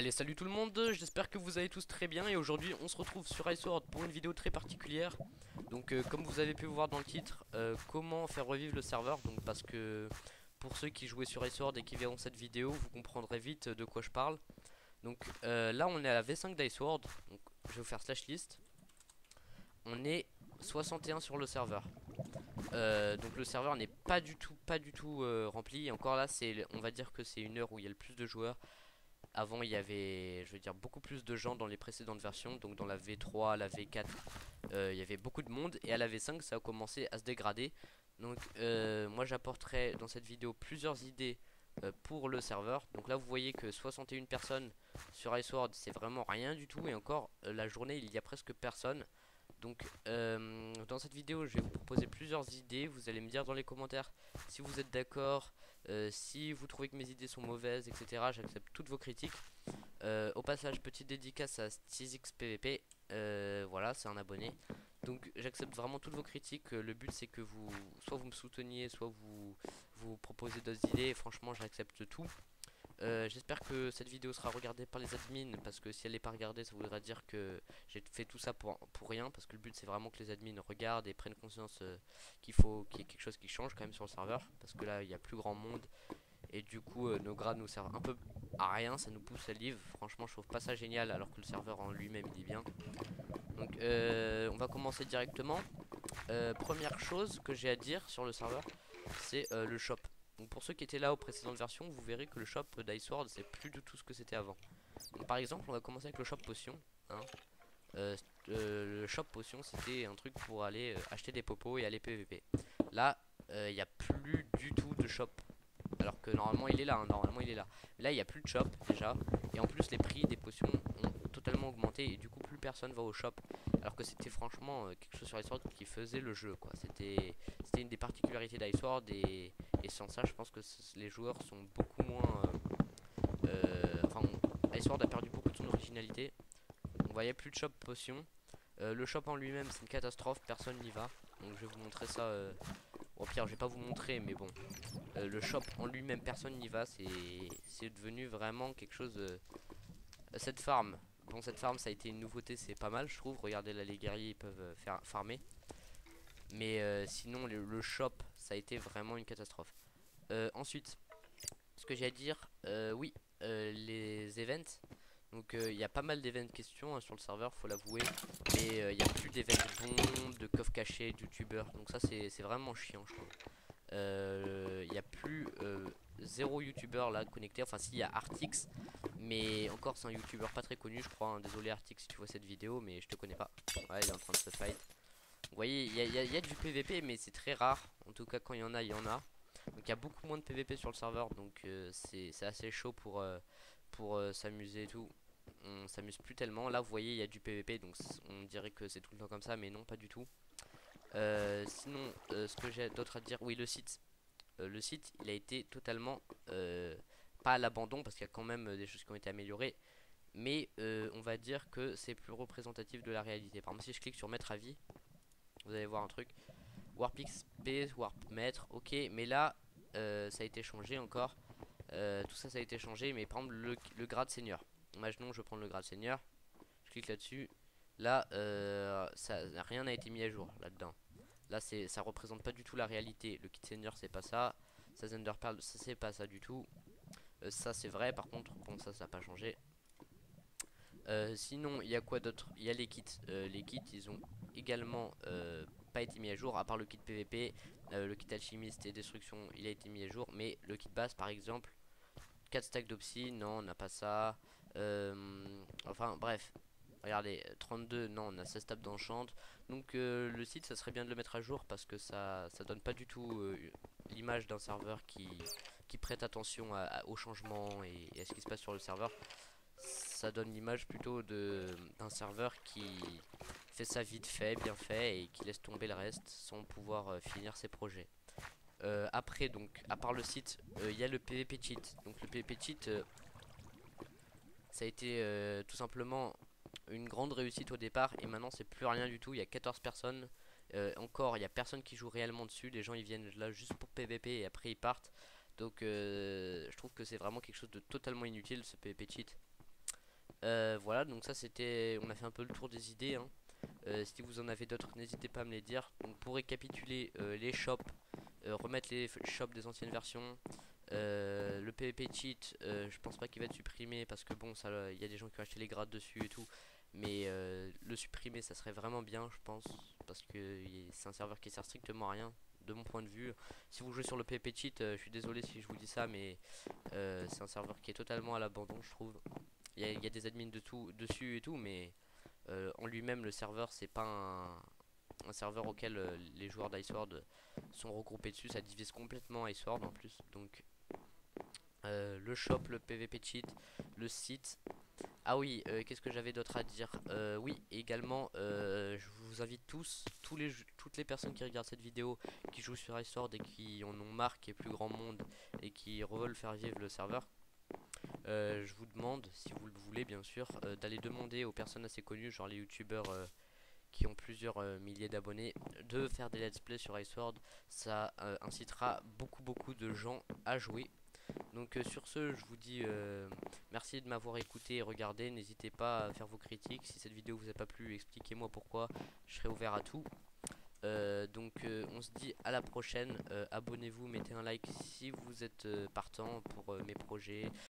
Allez, salut tout le monde, j'espère que vous allez tous très bien et aujourd'hui on se retrouve sur iSword pour une vidéo très particulière. Donc comme vous avez pu voir dans le titre, comment faire revivre le serveur. Donc parce que pour ceux qui jouaient sur iSword et qui verront cette vidéo, vous comprendrez vite de quoi je parle. Donc là on est à la V5 d'iSword, donc je vais vous faire slash list. On est 61 sur le serveur. Donc le serveur n'est pas du tout rempli. Et encore là, on va dire que c'est une heure où il y a le plus de joueurs. Avant, il y avait, je veux dire, beaucoup plus de gens dans les précédentes versions. Donc dans la V3, la V4, il y avait beaucoup de monde. Et à la V5, ça a commencé à se dégrader. Donc moi, j'apporterai dans cette vidéo plusieurs idées pour le serveur. Donc là, vous voyez que 61 personnes sur iSword, c'est vraiment rien du tout. Et encore, la journée, il y a presque personne. Donc dans cette vidéo je vais vous proposer plusieurs idées. Vous allez me dire dans les commentaires si vous êtes d'accord, si vous trouvez que mes idées sont mauvaises, etc. J'accepte toutes vos critiques. Au passage, petite dédicace à StizXPVP. Voilà, c'est un abonné. Donc j'accepte vraiment toutes vos critiques. Le but c'est que vous, soit vous me souteniez, soit vous proposez d'autres idées. Et franchement j'accepte tout. J'espère que cette vidéo sera regardée par les admins, parce que si elle n'est pas regardée, ça voudra dire que j'ai fait tout ça pour rien, parce que le but c'est vraiment que les admins regardent et prennent conscience qu'il y ait quelque chose qui change quand même sur le serveur, parce que là il y a plus grand monde et du coup nos grades nous servent un peu à rien, ça nous pousse à live. Franchement je trouve pas ça génial alors que le serveur en lui-même il est bien. Donc on va commencer directement. Première chose que j'ai à dire sur le serveur, c'est le shop. Donc pour ceux qui étaient là aux précédentes versions, vous verrez que le shop d'Iceward c'est plus du tout ce que c'était avant. Donc par exemple, on va commencer avec le shop potion, hein. Euh, le shop potion c'était un truc pour aller acheter des popos et aller PVP. Là, il n'y a plus du tout de shop. Alors que normalement il est là, hein, normalement il est là. Mais là il n'y a plus de shop déjà. Et en plus les prix des potions ont totalement augmenté. Et du coup plus personne va au shop. Alors que c'était franchement quelque chose sur Iceward qui faisait le jeu quoi. C'était une des particularités d'Iceward. Et sans ça je pense que les joueurs sont beaucoup moins enfin Iceward a perdu beaucoup de son originalité. On voyait plus de shop potions. Le shop en lui-même c'est une catastrophe, personne n'y va. Donc je vais vous montrer ça. Au pire je vais pas vous montrer mais bon. Le shop en lui-même personne n'y va, c'est devenu vraiment quelque chose. Cette farm, bon cette farm ça a été une nouveauté, c'est pas mal je trouve. Regardez là les guerriers ils peuvent faire farmer. Mais sinon le shop ça a été vraiment une catastrophe. Ensuite, ce que j'ai à dire, oui, les events. Donc il y a pas mal d'events questions hein, sur le serveur, faut l'avouer. Mais il n'y a plus d'events bons, de coffres cachés, de youtubeurs. Donc ça c'est vraiment chiant je trouve. Il n'y a plus zéro youtubeur là connecté. Enfin si, il y a Artix, mais encore c'est un youtubeur pas très connu je crois, hein. Désolé Artix si tu vois cette vidéo mais je te connais pas. Ouais, il est en train de se fight. Vous voyez, il y a du PVP mais c'est très rare. En tout cas quand il y en a, il y en a. Donc il y a beaucoup moins de PVP sur le serveur. Donc c'est assez chaud pour s'amuser et tout. On s'amuse plus tellement. Là vous voyez il y a du PVP, donc on dirait que c'est tout le temps comme ça, mais non pas du tout. Sinon ce que j'ai d'autre à dire, oui le site. Le site il a été totalement pas à l'abandon, parce qu'il y a quand même des choses qui ont été améliorées. Mais on va dire que c'est plus représentatif de la réalité. Par exemple si je clique sur mettre avis, vous allez voir un truc. Warp XP, Warp Maître, ok, mais là ça a été changé encore. Tout ça a été changé, mais par exemple le grade senior. Imaginons je prends le grade senior, je clique là-dessus. Là, rien n'a été mis à jour là-dedans. Là, ça représente pas du tout la réalité. Le kit senior, c'est pas ça. Ça, Thunder Pearl, c'est pas ça du tout. Ça, c'est vrai. Par contre, bon, ça n'a pas changé. Sinon, il y a quoi d'autre? Il y a les kits. Les kits, ils ont également pas été mis à jour, à part le kit PVP. Le kit alchimiste et destruction, il a été mis à jour. Mais le kit base, par exemple, 4 stacks d'opsie, non, on n'a pas ça. Enfin, bref. Regardez, 32, non, on a 16 tables d'enchant. Donc le site, ça serait bien de le mettre à jour, parce que ça donne pas du tout l'image d'un serveur qui prête attention aux changements et à ce qui se passe sur le serveur. Ça donne l'image plutôt d'un serveur qui fait ça vite fait, bien fait, et qui laisse tomber le reste sans pouvoir finir ses projets. Après, donc, à part le site, il y a le PvP cheat. Donc le PvP cheat, ça a été tout simplement une grande réussite au départ, et maintenant c'est plus rien du tout. Il y a 14 personnes. Encore, il y a personne qui joue réellement dessus. Les gens ils viennent là juste pour PVP et après ils partent. Donc je trouve que c'est vraiment quelque chose de totalement inutile ce PvP cheat. Voilà, donc ça c'était, on a fait un peu le tour des idées, hein. Si vous en avez d'autres, n'hésitez pas à me les dire. Donc pour récapituler, les shops, remettre les shops des anciennes versions. Le PvP cheat, je pense pas qu'il va être supprimé parce que bon, ça, il y a des gens qui ont acheté les grades dessus et tout. Mais le supprimer, ça serait vraiment bien, je pense, parce que c'est un serveur qui sert strictement à rien, de mon point de vue. Si vous jouez sur le PvP cheat, je suis désolé si je vous dis ça, mais c'est un serveur qui est totalement à l'abandon, je trouve. Il y a des admins de tout dessus et tout, mais en lui-même, le serveur, c'est pas un serveur auquel les joueurs d'Iceword sont regroupés dessus. Ça divise complètement Iceword en plus. Donc, le shop, le PvP cheat, le site. Ah oui, qu'est-ce que j'avais d'autre à dire? Oui, également, je vous invite toutes les personnes qui regardent cette vidéo, qui jouent sur Iceword et qui en ont marre qu'il y ait plus grand monde et qui veulent faire vivre le serveur. Je vous demande, si vous le voulez bien sûr, d'aller demander aux personnes assez connues, genre les youtubeurs qui ont plusieurs milliers d'abonnés, de faire des let's play sur Iceword. Ça incitera beaucoup de gens à jouer. Donc sur ce, je vous dis merci de m'avoir écouté et regardé. N'hésitez pas à faire vos critiques. Si cette vidéo vous a pas plu, expliquez-moi pourquoi. Je serai ouvert à tout. On se dit à la prochaine. Abonnez-vous, mettez un like si vous êtes partant pour mes projets.